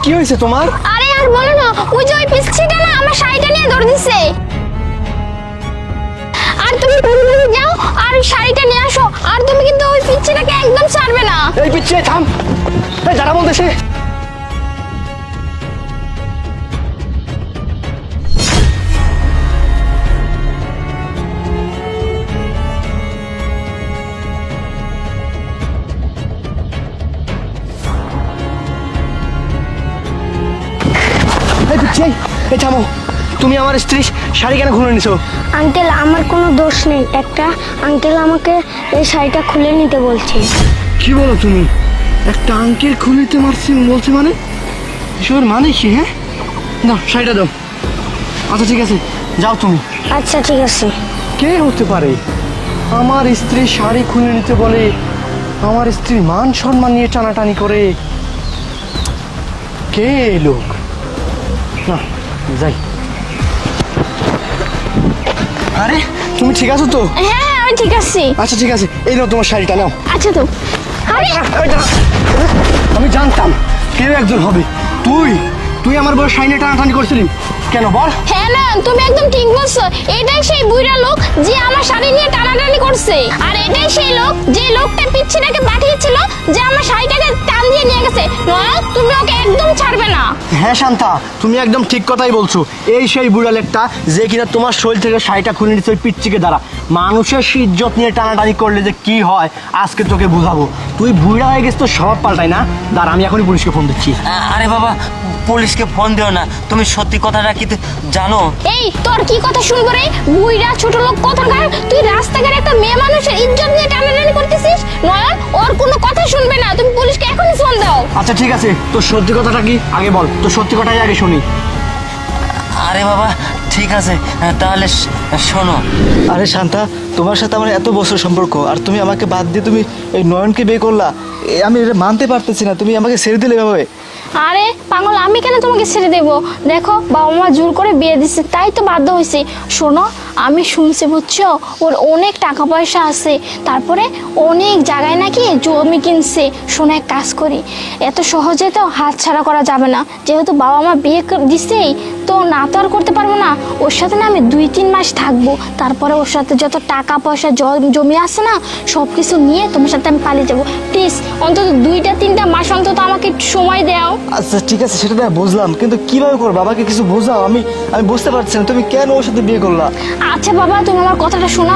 কি হয়েছে তোমার? আরে আর বলো না, ওই যে ওই পিচ্ছিটা না আমার শাড়িটা নিয়ে দৌড় দিছে। আর তুমি পুরোপুরি যাও আর ওই শাড়িটা নিয়ে আসো, আর তুমি কিন্তু ওই পিচ্ছিটাকে একদম ছাড়বে না। এই পিচ্ছি, থাম। এই যারা বলতেছে। এই পিচ্ছি, এই থামো। তুমি আমার স্ত্রী শাড়ি কেন খুলে নিছো? আঙ্কেল আমার কোনো দোষ নেই, একটা আঙ্কেল আমাকে এই শাড়িটা খুলে নিতে বলছে। কি বলো তুমি? একটা আঙ্কেল খুলে নিতে বলছে মানে? এসবের মানে কি? হ্যাঁ, না শাড়িটা দাও। আচ্ছা ঠিক আছে, যাও তুমি। আচ্ছা ঠিক আছে। কে হতে পারে আমার স্ত্রী শাড়ি খুলে নিতে বলে, আমার স্ত্রীর মান সম্মান নিয়ে টানাটানি করে? কে লোক? না, যাই। আরে তুমি ঠিক আছো তো? হ্যাঁ হ্যাঁ আমি ঠিক আছি। আচ্ছা ঠিক আছে, এই নাও তোমার শাড়িটা নাও। আচ্ছা তো আরে আমি জানতাম কেউ একজন হবে। তুই তুই আমার বড় শাড়ি নিয়ে টানাটানি করছিলি কেন বল? হ্যাঁ না, তুমি একদম ঠিক বলছো। এটাই সেই বুড়া লোক যে আমার শাড়ি নিয়ে টানাটানি করছে, আর এটাই সেই লোক যে লোকটা পিচ্ছিটাকে পাঠিয়েছিল যে আমার শাড়িটাকে টান দিয়ে নিয়ে গেছে। নয়, তুমি ওকে একদম ছাড়বে না। হ্যাঁ শান্তা, তুমি একদম ঠিক কথাই বলছো। এই সেই বুড়া লোকটা যে কিনা তোমার শরীর থেকে শাড়িটা খুলে নিচ্ছে ওই পিচ্চিকে দ্বারা। মানুষের ইজ্জত নিয়ে টানাটানি করলে যে কি হয় আজকে তোকে বুঝাবো। তুই বুড়া হয়ে গেছিস তো সব পাল্টাই না। দাঁড়া, আমি এখনই পুলিশকে ফোন দিচ্ছি। আরে বাবা, পুলিশকে ফোন দিও না। তুমি সত্যি কথাটা কি জানো? এই তোর কি কথা শুনবো রে বুইড়া ছোট লোক কোথাকার? তুই রাস্তাঘাটে একটা মেয়ে মানুষের ইজ্জত নিয়ে টানাটানি করতেছিস। নয়ন ওর কোনো কথা শুনবে না, তুমি পুলিশকে এখনই ফোন দাও। আচ্ছা ঠিক আছে, তোর সত্যি কথাটা কি আগে বল। তোর সত্যি কথাই আগে শুনি। আরে বাবা ঠিক আছে, তাহলে শোনো। আরে শান্তা, তোমার সাথে আমার এত বছর সম্পর্ক, আর তুমি আমাকে বাদ দিয়ে তুমি এই নয়নকে বিয়ে করলা। আমি এটা মানতে পারতেছি না, তুমি আমাকে ছেড়ে দিলে এভাবে। আরে পাগল, আমি কেন তোমাকে ছেড়ে দেবো? দেখো বাবা মা জোর করে বিয়ে দিচ্ছে, তাই তো বাধ্য হয়েছে। শোনো, আমি শুনছি বুঝছো, ওর অনেক টাকা পয়সা আছে, তারপরে অনেক জায়গায় নাকি জমি কিনছে। শোনো, এক কাজ করি, এত সহজে তো হাতছাড়া করা যাবে না। যেহেতু বাবা মা বিয়ে দিছেই, তো না তো আর করতে পারবো না। ওর সাথে না আমি 2-3 মাস থাকবো, তারপরে ওর সাথে যত টাকা পয়সা জমি আছে না সব কিছু নিয়ে তোমার সাথে আমি পালিয়ে যাবো। প্লিজ অন্তত 2-3 মাস অন্তত আমাকে একটু সময় দাও। আচ্ছা ঠিক আছে, সেটা না বুঝলাম, কিন্তু কিভাবে করবো বাবাকে কিছু বোঝাও। আমি বুঝতে পারছি না তুমি কেন ওর সাথে বিয়ে করলা। আচ্ছা বাবা, তুমি আমার কথাটা শোনো।